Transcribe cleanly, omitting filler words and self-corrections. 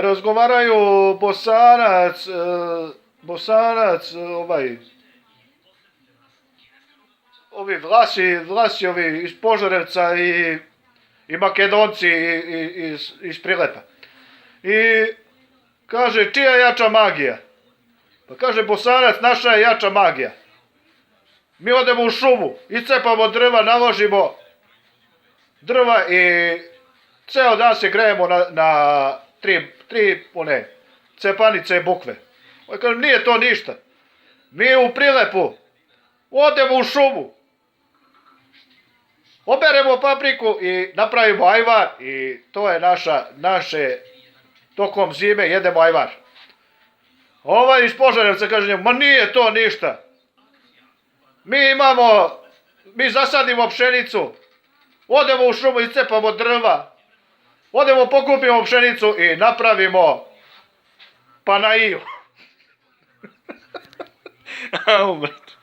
Razgovaraju Bosanac, ovi Vlasi ovi iz Požarevca i Makedonci iz Prilepa. I kaže, čija je jača magija? Pa kaže, Bosanac, naša je jača magija. Mi odemo u šumu, iscepamo drva, naložimo drva i ceo dan se grejemo na tri cepanice i bukve. Kažem, nije to ništa. Mi u Prilepu odemo u šumu, oberemo papriku i napravimo ajvar i to je naše, tokom zime jedemo ajvar. Ovaj iz Požarevca kaže njemu, ma nije to ništa. Mi zasadimo pšenicu, odemo u šumu, iscepamo drva, odemo pokupimo pšenicu i napravimo panaiju. A, umret.